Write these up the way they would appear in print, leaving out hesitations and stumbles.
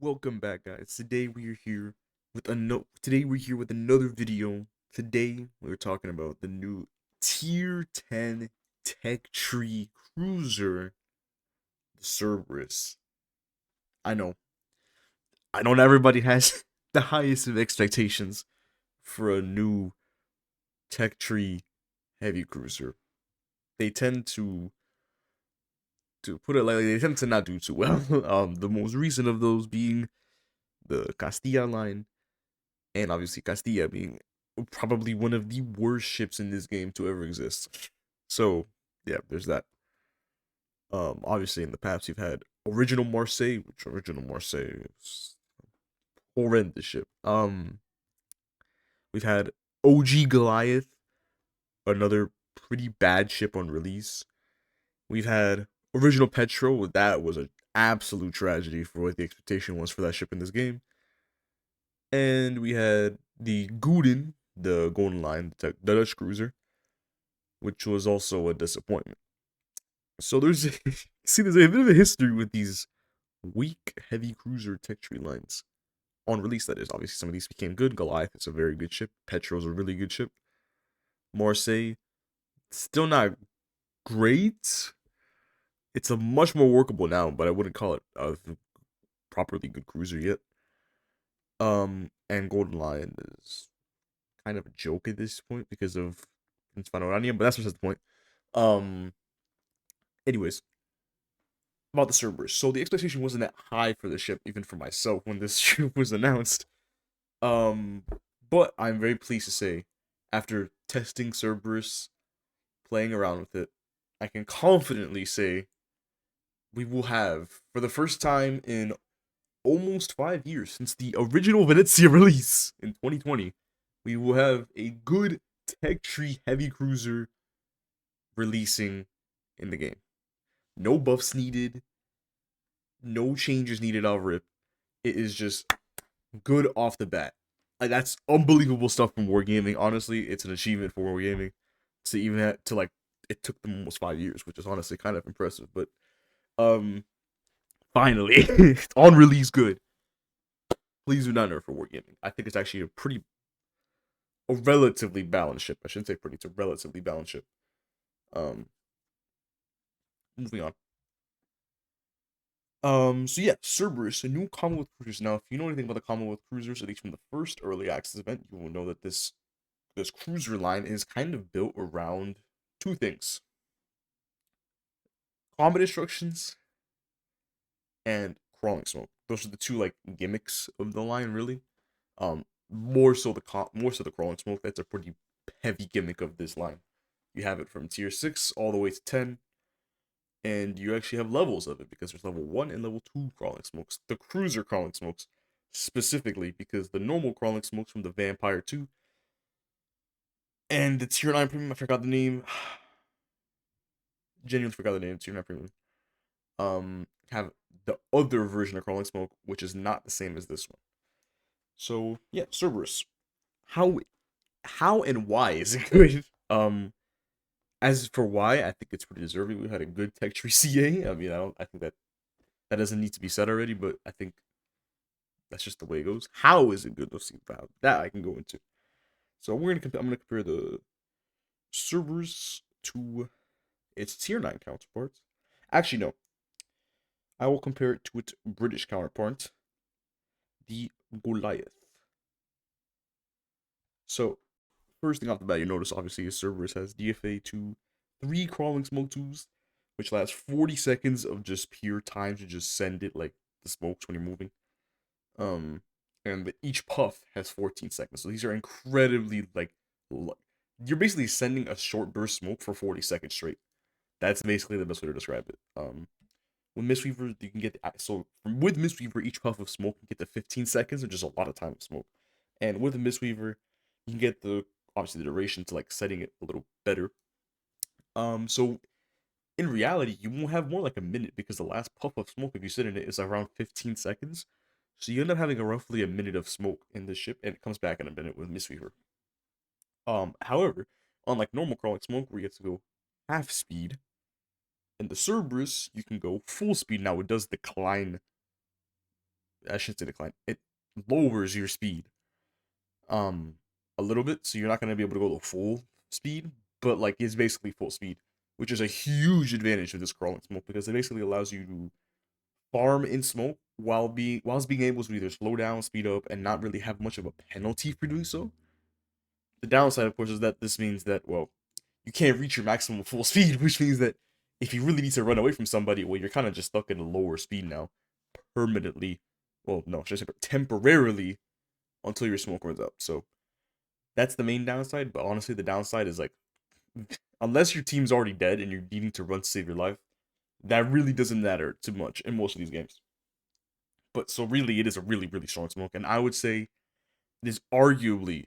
Welcome back, guys. Today we're here with another video. Today we're talking about the new Tier 10 Tech Tree Cruiser, the Cerberus. I know. I know not everybody has the highest of expectations for a new Tech Tree heavy cruiser. They tend to put it lightly, they tend to not do too well. The most recent of those being the Castilla line, and obviously Castilla being probably one of the worst ships in this game to ever exist. So yeah, there's that. Obviously in the past you've had original Marseille, which original Marseille is horrendous ship. We've had OG Goliath, another pretty bad ship on release. We've had original Petro, that was an absolute tragedy for what the expectation was for that ship in this game. And we had the Guden, the Golden Line, the Dutch cruiser, which was also a disappointment. So there's there's a bit of a history with these weak heavy cruiser tech tree lines on release. That is, obviously some of these became good. Goliath, it's a very good ship. Petro's a really good ship. Marseille, still not great. It's a much more workable now, but I wouldn't call it a properly good cruiser yet. And Golden Lion is kind of a joke at this point because of Inspano, but that's just the point. Um, Anyways, about the Cerberus. So the expectation wasn't that high for the ship, even for myself, when this ship was announced. Um, but I'm very pleased to say, after testing Cerberus, playing around with it, I can confidently say we will have, for the first time in almost 5 years since the original Venezia release in 2020, we will have a good tech tree heavy cruiser releasing in the game. No buffs needed, no changes needed out rip. It is just good off the bat. Like, that's unbelievable stuff from Wargaming. Honestly, it's an achievement for Wargaming to even have to, like, it took them almost 5 years, which is honestly kind of impressive. But finally, on release good. Please do not nerf for Wargaming. I think it's actually a relatively balanced ship. I shouldn't say pretty. It's a relatively balanced ship. Um, Moving on. So yeah, Cerberus, a new Commonwealth Cruisers. Now, if you know anything about the Commonwealth Cruisers, at least from the first early access event, you will know that this cruiser line is kind of built around two things: combat instructions and crawling smoke. Those are the two like gimmicks of the line, really. More so the crawling smoke. That's a pretty heavy gimmick of this line. You have it from tier 6 all the way to 10, and you actually have levels of it because there's level 1 and level 2 crawling smokes. The cruiser crawling smokes specifically, because the normal crawling smokes from the Vampire 2 and the tier 9 premium, I forgot the name. Genuinely forgot the name, tier 9 premium. Have the other version of crawling smoke, which is not the same as this one. So yeah, Cerberus. How how and why is it good? As for why, I think it's pretty deserving. We had a good tech tree CA. I mean, I think that doesn't need to be said already, but I think that's just the way it goes. How is it good? Let's see about that I can go into. So I'm gonna compare the Cerberus to its tier 9 counterparts. Actually, no. I will compare it to its British counterpart, the Goliath. So, first thing off the bat, you notice obviously his Cerberus has DFA 2, 3 crawling smoke tubes, which lasts 40 seconds of just pure time to just send it like the smokes when you're moving. And each puff has 14 seconds. So these are incredibly like you're basically sending a short burst smoke for 40 seconds straight. That's basically the best way to describe it. With Mistweaver, you can get with Mistweaver, each puff of smoke can get to 15 seconds, which is a lot of time of smoke. And with the Mistweaver, you can get the obviously the duration to like setting it a little better. So in reality, you won't have more like a minute because the last puff of smoke, if you sit in it, is around 15 seconds. So you end up having roughly a minute of smoke in this ship, and it comes back in a minute with Mistweaver. However, unlike normal crawling smoke, where you have to go half speed, in the Cerberus, you can go full speed. Now, it does decline I shouldn't say decline. It lowers your speed um a little bit, so you're not gonna be able to go to full speed, but like it's basically full speed, which is a huge advantage of this crawling smoke because it basically allows you to farm in smoke whilst being able to either slow down, speed up, and not really have much of a penalty for doing so. The downside, of course, is that this means that, well, you can't reach your maximum full speed, which means that if you really need to run away from somebody, well, you're kind of just stuck at a lower speed now, permanently. Well, no, should I say temporarily until your smoke runs out. So that's the main downside. But honestly, the downside is like, unless your team's already dead and you're needing to run to save your life, that really doesn't matter too much in most of these games. But so really, it is a really, really strong smoke, and I would say it is arguably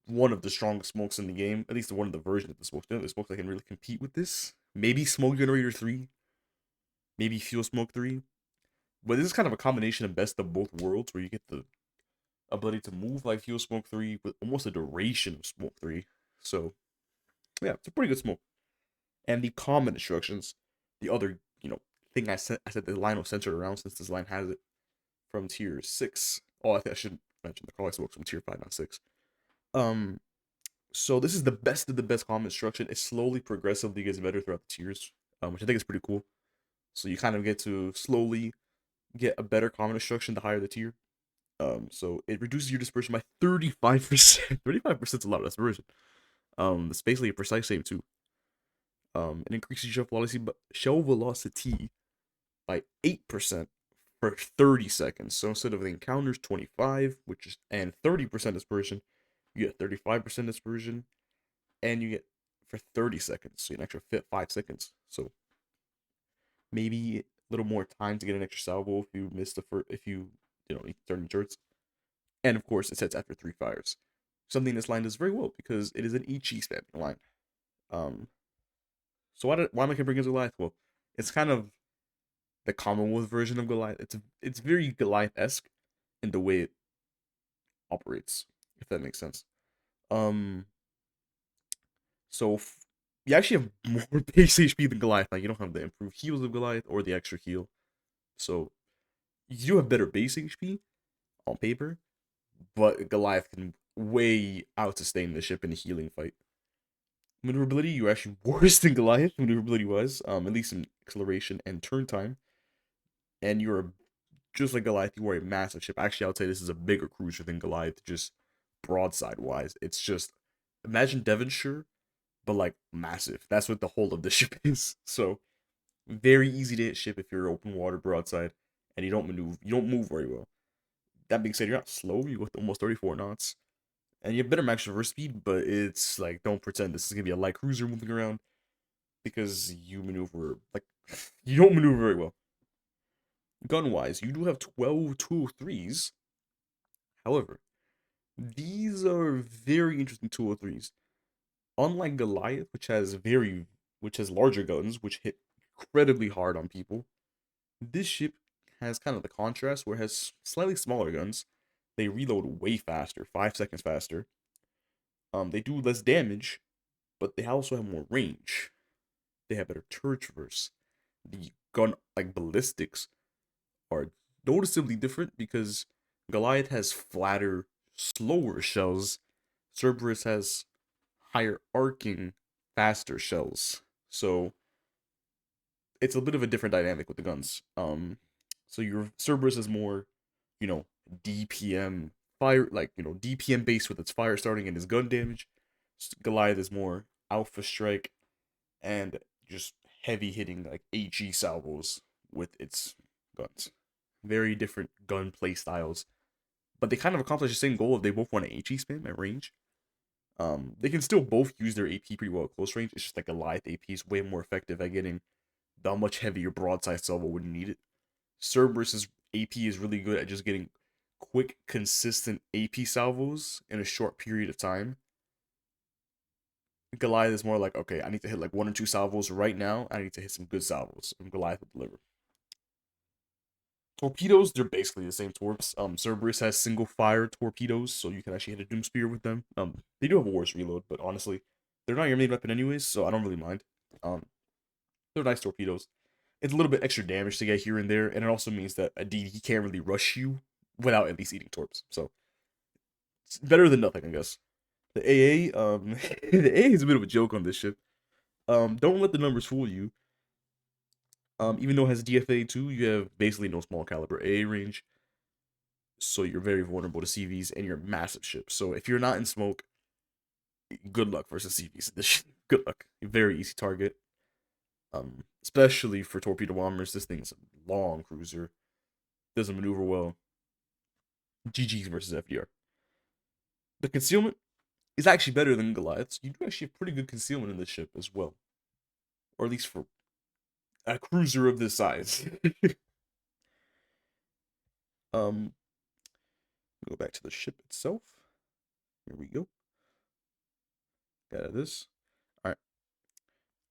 one of the strongest smokes in the game, at least one of the versions of the smokes. The smokes that can really compete with this. Maybe Smoke Generator 3, maybe Fuel Smoke 3. But this is kind of a combination of best of both worlds where you get the ability to move like Fuel Smoke 3 with almost a duration of Smoke 3. So, yeah, it's a pretty good smoke. And the common instructions, the other, thing I said the line was centered around since this line has it from tier 6. Oh, I think I should mention the crawling smokes from tier 5, not 6. Um, So this is the best of the best common instruction. It slowly, progressively gets better throughout the tiers, which I think is pretty cool. So you kind of get to slowly get a better common instruction the higher the tier. So it reduces your dispersion by 35%. 35% is a lot of dispersion. It's basically a precise save too. It increases your shell velocity by 8% for 30 seconds. So instead of the encounters 25, which is and 30% dispersion, you get 35% dispersion and you get for 30 seconds, so you get an extra 5 seconds. So maybe a little more time to get an extra salvo if you miss the first, if you need to turn turrets. And of course, it sets after 3 fires. Something this line does very well because it is an HE spamming line. Um, so why am I bring in Goliath? Well, it's kind of the Commonwealth version of Goliath. It's very Goliath-esque in the way it operates, if that makes sense. Um, So you actually have more base HP than Goliath. Like you don't have the improved heals of Goliath or the extra heal. So you do have better base HP on paper, but Goliath can way out sustain the ship in a healing fight. Maneuverability, you're actually worse than Goliath maneuverability wise, at least in acceleration and turn time. And you're just like Goliath, you are a massive ship. Actually, I would say this is a bigger cruiser than Goliath, just broadside wise. It's just imagine Devonshire but like massive. That's what the whole of the ship is. So very easy to hit ship if you're open water broadside and you don't move very well. That being said, you're not slow. You go with almost 34 knots, and you have better max reverse speed. But it's like don't pretend this is gonna be a light cruiser moving around because you maneuver like you don't maneuver very well. Gun wise, you do have 12 203s. However, these are very interesting 203s. Unlike Goliath, which has larger guns, which hit incredibly hard on people, this ship has kind of the contrast where it has slightly smaller guns. They reload way faster, 5 seconds faster. They do less damage, but they also have more range. They have better turret traverse. The gun like ballistics are noticeably different because Goliath has flatter, slower shells. Cerberus has higher arcing, faster shells. So it's a bit of a different dynamic with the guns. So your Cerberus is more, you know, DPM fire, like DPM based with its fire starting and its gun damage. Goliath is more alpha strike and just heavy hitting like HE salvos with its guns. Very different gun play styles, but they kind of accomplish the same goal if they both want to HE spam at range. They can still both use their AP pretty well at close range. It's just like Goliath AP is way more effective at getting the much heavier broadside salvo when you need it. Cerberus's AP is really good at just getting quick, consistent AP salvos in a short period of time. Goliath is more like, okay, I need to hit like 1 or 2 salvos right now. I need to hit some good salvos. And Goliath will deliver. Torpedoes, they're basically the same torps. Cerberus has single fire torpedoes, so you can actually hit a Doom Spear with them. They do have a worse reload, but honestly, they're not your main weapon anyways, so I don't really mind. They're nice torpedoes. It's a little bit extra damage to get here and there, and it also means that a DD can't really rush you without at least eating torps. So it's better than nothing, I guess. The AA, the AA is a bit of a joke on this ship. Don't let the numbers fool you. Even though it has DFA too, you have basically no small caliber AA range, so you're very vulnerable to CVs and you're massive ships. So if you're not in smoke, good luck versus CVs. This good luck. Very easy target. Especially for torpedo bombers. This thing's a long cruiser. Doesn't maneuver well. GG's versus FDR. The concealment is actually better than Goliath's. You do actually have pretty good concealment in this ship as well, or at least for a cruiser of this size. um, go back to the ship itself. Here we go. Got this. All right.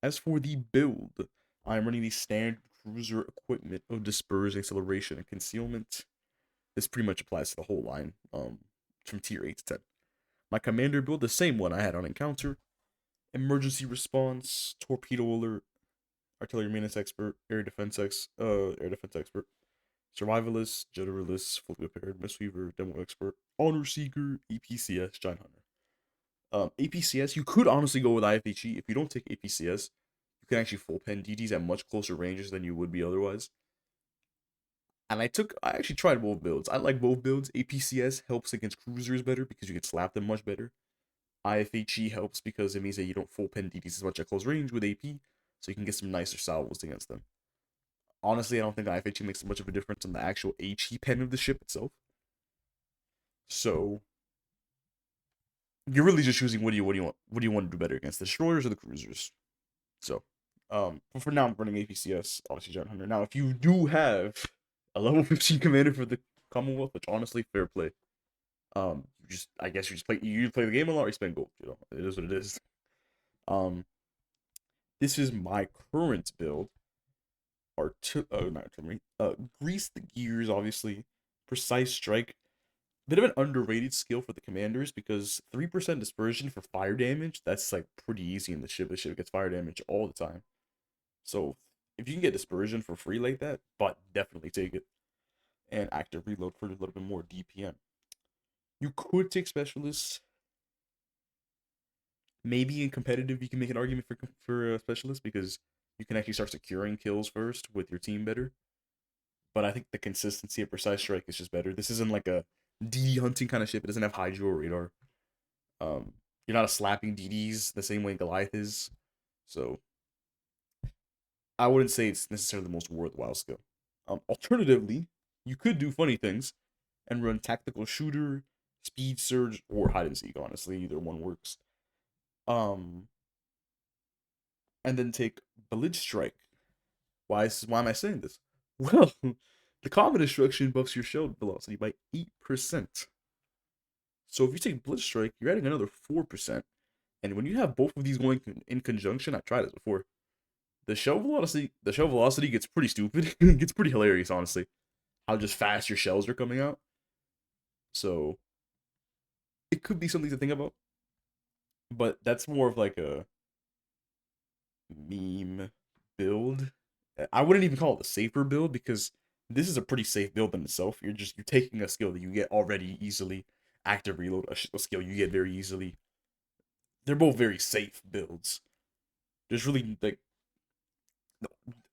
As for the build, I'm running the standard cruiser equipment of dispersion, acceleration, and concealment. This pretty much applies to the whole line, from tier 8 to 10. My commander build, the same one I had on Encounter. Emergency response, torpedo alert, artillery maintenance expert, air defense expert, survivalist, generalist, fully prepared, mistweaver, demo expert, honor seeker, APCS, giant hunter. APCS, you could honestly go with IFHE. If you don't take APCS, you can actually full pen DDs at much closer ranges than you would be otherwise. And I actually tried both builds. I like both builds. APCS helps against cruisers better because you can slap them much better. IFHE helps because it means that you don't full pen DDs as much at close range with AP, so you can get some nicer salvos against them. Honestly, I don't think IFHE makes much of a difference on the actual HE pen of the ship itself. So you're really just choosing what do you want to do better against, the destroyers or the cruisers. So for now I'm running APCS, obviously Giant Hunter. Now if you do have a level 15 commander for the Commonwealth, which honestly fair play. I guess you play the game a lot or you spend gold, you know. It is what it is. This is my current build. Not artillery. Grease the gears, obviously. Precise strike. Bit of an underrated skill for the commanders because 3% dispersion for fire damage, that's like pretty easy in the ship. The ship gets fire damage all the time. So if you can get dispersion for free like that, but definitely take it. And active reload for a little bit more DPM. You could take specialists. Maybe in competitive, you can make an argument for a specialist because you can actually start securing kills first with your team better. But I think the consistency of precise strike is just better. This isn't like a DD hunting kind of ship. It doesn't have hydro or radar. You're not a slapping DDs the same way Goliath is. So I wouldn't say it's necessarily the most worthwhile skill. Alternatively, you could do funny things and run tactical shooter, speed surge, or hide and seek. Honestly, either one works. And then take Blitz Strike. Why am I saying this? Well, the common destruction buffs your shell velocity by 8%. So if you take Blitz Strike, you're adding another 4%. And when you have both of these going in conjunction, I tried this before. The shell velocity gets pretty stupid. It gets pretty hilarious, honestly. How just fast your shells are coming out. So it could be something to think about. But that's more of like a meme build. I wouldn't even call it a safer build because this is a pretty safe build in itself. You're taking a skill that you get already easily. Active reload, a skill you get very easily. They're both very safe builds. There's really like,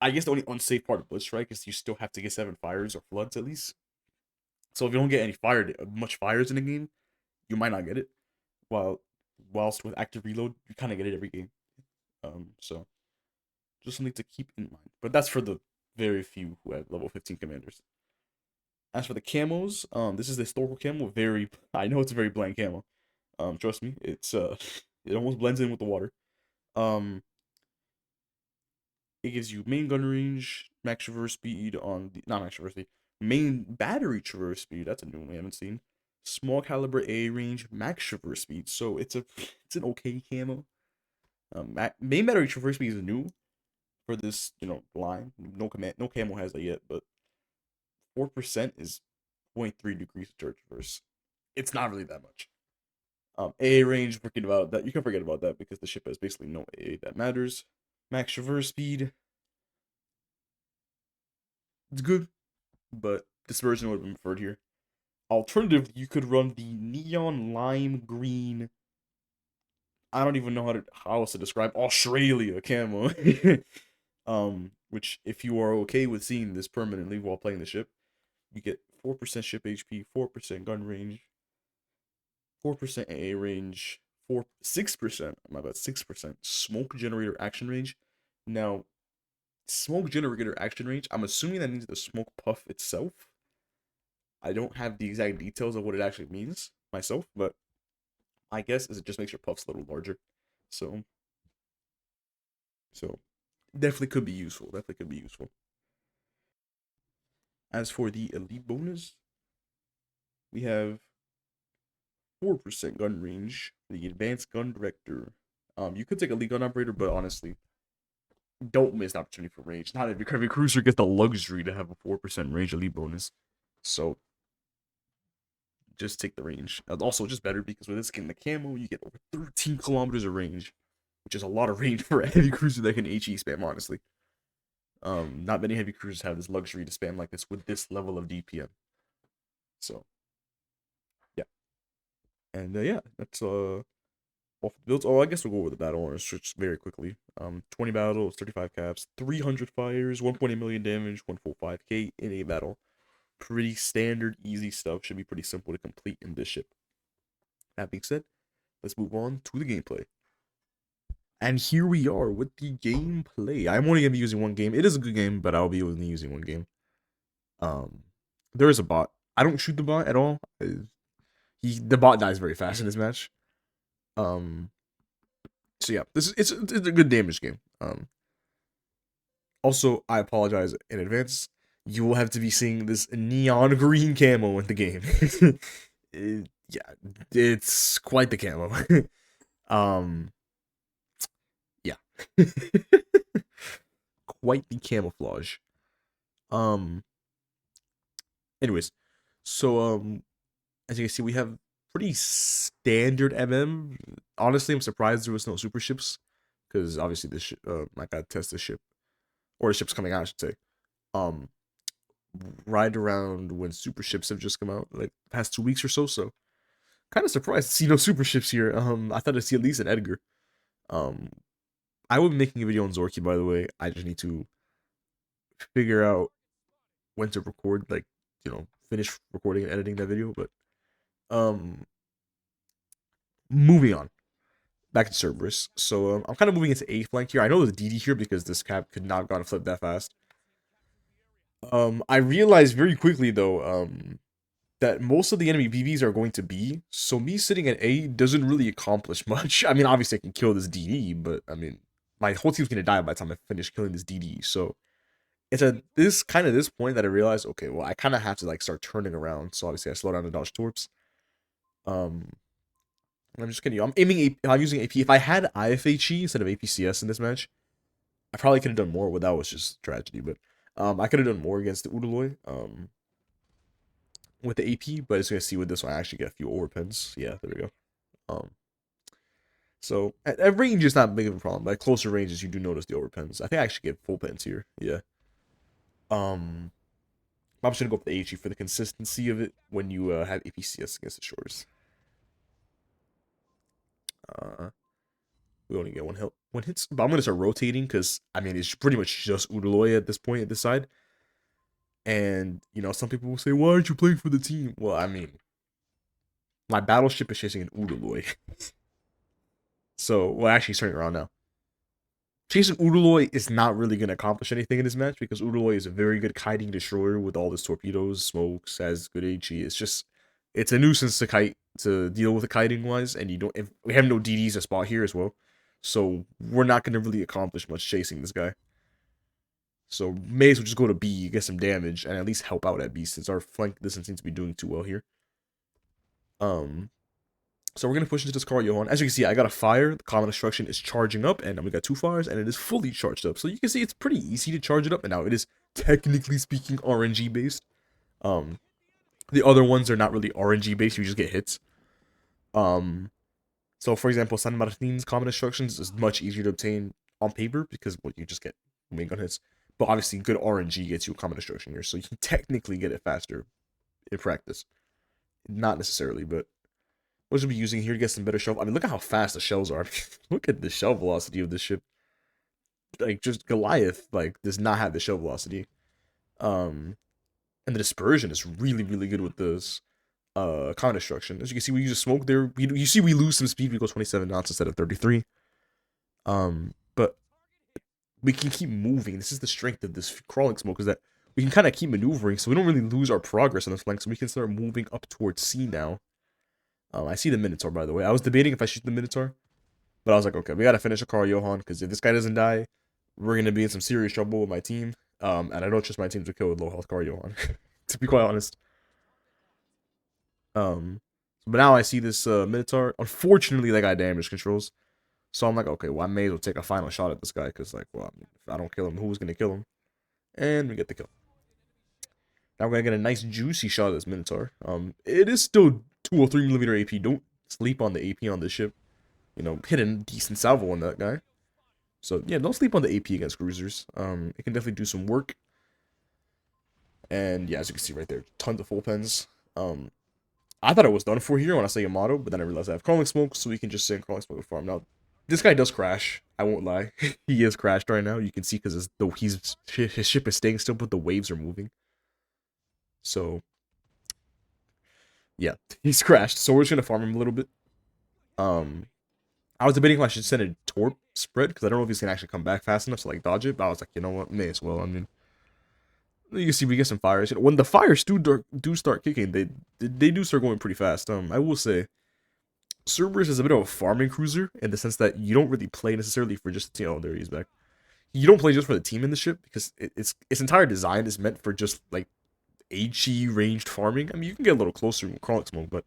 I guess the only unsafe part of Blitz Strike is you still have to get 7 fires or floods at least. So if you don't get any much fires in the game, you might not get it. Whilst with active reload, you kind of get it every game. So just something to keep in mind. But that's for the very few who have level 15 commanders. As for the camos, this is the historical camo. I know it's a very bland camo. Trust me, it's it almost blends in with the water. It gives you main gun range, max traverse speed on the not max traverse speed, main battery traverse speed. That's a new one we haven't seen. Small caliber A range, max traverse speed. So it's an okay camo. Main battery traverse speed is new for this line. No camo has that yet, but 4% is 0.3 degrees of traverse. It's not really that much. AA range, forget about that. You can forget about that because the ship has basically no AA that matters. Max traverse speed. It's good, but this version would have been preferred here. Alternatively, you could run the neon lime green. I don't even know how else to describe Australia camo. Which if you are okay with seeing this permanently while playing the ship, you get 4% ship HP, 4% gun range, 4% AA range, 6%, my bad, 6% smoke generator action range. Now, smoke generator action range, I'm assuming that means the smoke puff itself. I don't have the exact details of what it actually means myself, but my guess is it just makes your puffs a little larger. So, so definitely could be useful. Definitely could be useful. As for the elite bonus, we have 4% gun range for the advanced gun director. You could take a elite gun operator, but honestly, don't miss the opportunity for range. Not every cruiser gets the luxury to have a 4% range elite bonus. So just take the range. Also, just better because with this skin, the camo, you get over 13 kilometers of range, which is a lot of range for a heavy cruiser that can HE spam, honestly. Not many heavy cruisers have this luxury to spam like this with this level of DPM. So, yeah. And yeah, that's off the builds. Oh, I guess we'll go over the battle orders just very quickly. 20 battles, 35 caps, 300 fires, 1.8 million damage, 145k in a battle. Pretty standard, easy stuff. Should be pretty simple to complete in this ship. That being said, let's move on to the gameplay. And here we are with the gameplay. I'm only gonna be using one game. It is a good game, but I'll be only using one game. There is a bot. I don't shoot the bot at all. The bot dies very fast in this match. So yeah, it's a good damage game. Also, I apologize in advance. You will have to be seeing this neon green camo in the game. Yeah, it's quite the camo. Yeah, quite the camouflage. Anyways, so as you can see, we have pretty standard MM. Honestly, I'm surprised there was no super ships because obviously this I gotta test the ship or the ship's coming out, I should say. Um, right around when super ships have just come out, like past 2 weeks or so. So kind of surprised to see no super ships here. I thought I'd see at least an Edgar. Um, I will be making a video on Zorky, by the way. I just need to figure out when to record, like, finish recording and editing that video. But moving on back to Cerberus. So I'm kind of moving into A flank here. I know there's DD here because this cap could not have gone flip that fast. I realized very quickly though, that most of the enemy BBs are going to B, so me sitting at A doesn't really accomplish much. I mean, obviously I can kill this DD, but I mean, my whole team's gonna die by the time I finish killing this DD. So it's at this point that I realized, okay, well, I kind of have to like start turning around. So obviously I slow down the dodge torps. I'm just kidding you. I'm using AP. If I had IFHE instead of APCS in this match, I probably could have done more. Well, that was just tragedy, but I could have done more against the Udaloy. With the AP, but as you guys see with this one, I actually get a few overpins. Yeah, there we go. So at range is not big of a problem, but at closer ranges you do notice the overpins. I think I actually get full pins here. Yeah. I'm just gonna go with the HE for the consistency of it when you have APCS against the shores. We only get one hits, but I'm gonna start rotating because I mean it's pretty much just Udaloy at this point at this side. And some people will say, "Why aren't you playing for the team?" Well, I mean, my battleship is chasing an Udaloy. So, well, actually, he's turning around now. Chasing Udaloy is not really going to accomplish anything in this match because Udaloy is a very good kiting destroyer with all his torpedoes, smokes, has good HE. It's a nuisance to kite to deal with the kiting wise, and we have no DDs to spot here as well, so we're not going to really accomplish much chasing this guy. So may as well just go to B, get some damage, and at least help out at B since our flank doesn't seem to be doing too well here. So we're going to push into this car, Johan. As you can see, I got a fire. The common destruction is charging up, and we got 2 fires, and it is fully charged up. So you can see it's pretty easy to charge it up, and now it is, technically speaking, RNG based. The other ones are not really RNG based, you just get hits. So for example, San Martin's common destructions is much easier to obtain on paper because, well, you just get main gun hits. But obviously, good RNG gets you a common destruction here, so you can technically get it faster in practice. Not necessarily, but what should be using here to get some better shell? I mean, look at how fast the shells are. Look at the shell velocity of this ship. Like, just Goliath, like, does not have the shell velocity. And the dispersion is really, really good with this common destruction. As you can see, we use a smoke there. You see we lose some speed. We go 27 knots instead of 33. But we can keep moving. This is the strength of this crawling smoke, is that we can kind of keep maneuvering, so we don't really lose our progress on this flank, so we can start moving up towards C now. I see the Minotaur, by the way. I was debating if I shoot the Minotaur, but I was like, okay, we gotta finish a Carl Johan, because if this guy doesn't die, we're gonna be in some serious trouble with my team. And I don't trust my team to kill with low health Carl Johan, to be quite honest. But now I see this Minotaur. Unfortunately, that guy damage controls. So I'm like, okay, well, I may as well take a final shot at this guy, because, like, well, I mean, if I don't kill him, who's gonna kill him? And we get the kill. Now we're gonna get a nice juicy shot at this Minotaur. It is still 203mm AP. Don't sleep on the AP on this ship. You know, hit a decent salvo on that guy. So yeah, don't sleep on the AP against cruisers. It can definitely do some work. And yeah, as you can see right there, tons of full pens. I thought it was done for here when I say Yamato, but then I realized I have crawling smoke, so we can just send crawling smoke and farm. Now, this guy does crash. I won't lie. He is crashed right now. You can see because his ship is staying still, but the waves are moving. So yeah, he's crashed. So we're just gonna farm him a little bit. I was debating if I should send a torp spread, because I don't know if he's gonna actually come back fast enough to like dodge it. But I was like, you know what, may as well. I mean, you can see we get some fires. When the fires do start kicking, they do start going pretty fast. I will say, Cerberus is a bit of a farming cruiser in the sense that you don't really play necessarily for just, you know, there he's back. You don't play just for the team in the ship, because its entire design is meant for just like HE ranged farming. I mean, you can get a little closer with crawling smoke, but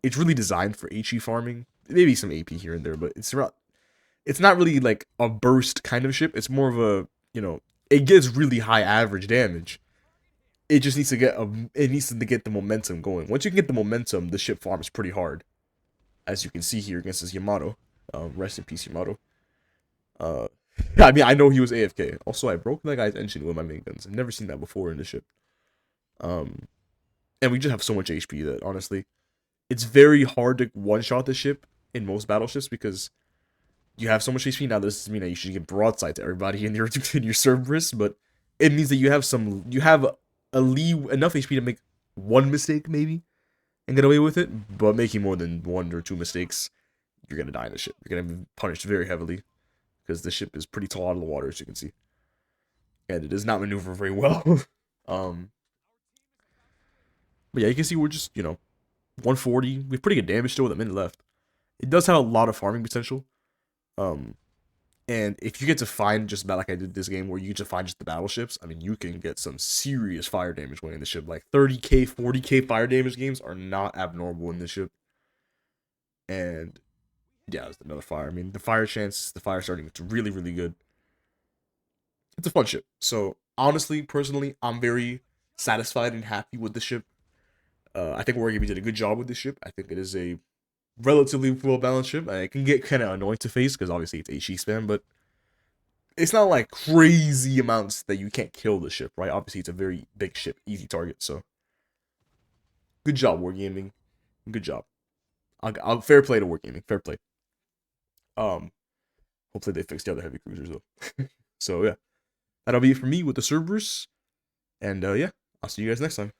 it's really designed for HE farming. Maybe some AP here and there, but it's not really like a burst kind of ship. It's more of a, you know, it gets really high average damage. It just needs to get the momentum going. Once you can get the momentum, the ship farms pretty hard, as you can see here against this Yamato. Rest in peace, Yamato. I mean, I know he was AFK. Also, I broke that guy's engine with my main guns. I've never seen that before in the ship. And we just have so much HP that, honestly, it's very hard to one-shot the ship in most battleships, because you have so much HP. Now, this doesn't mean that you should get broadside to everybody in your Cerberus, but it means that you have enough HP to make one mistake, maybe, and get away with it. But making more than 1 or 2 mistakes, you're gonna die in the ship. You're gonna be punished very heavily, because the ship is pretty tall out of the water, as you can see, and it does not maneuver very well. But yeah, you can see we're just, you know, 140. We have pretty good damage still with a minute left. It does have a lot of farming potential. And if you get to find just about like I did this game, where you get to find just the battleships, I mean, you can get some serious fire damage winning the ship. Like 30k, 40k fire damage games are not abnormal in this ship. And yeah, there's another fire. I mean, the fire starting, it's really, really good. It's a fun ship. So honestly, personally, I'm very satisfied and happy with the ship. I think Wargaming did a good job with this ship. I think it is a relatively well-balanced ship. It can get kind of annoying to face, because obviously it's HE spam, but it's not like crazy amounts that you can't kill the ship, right? Obviously, it's a very big ship, easy target, so good job, Wargaming. Good job. I'll fair play to Wargaming. Fair play. Hopefully they fix the other heavy cruisers, though. So, yeah. That'll be it for me with the Cerberus. And, yeah, I'll see you guys next time.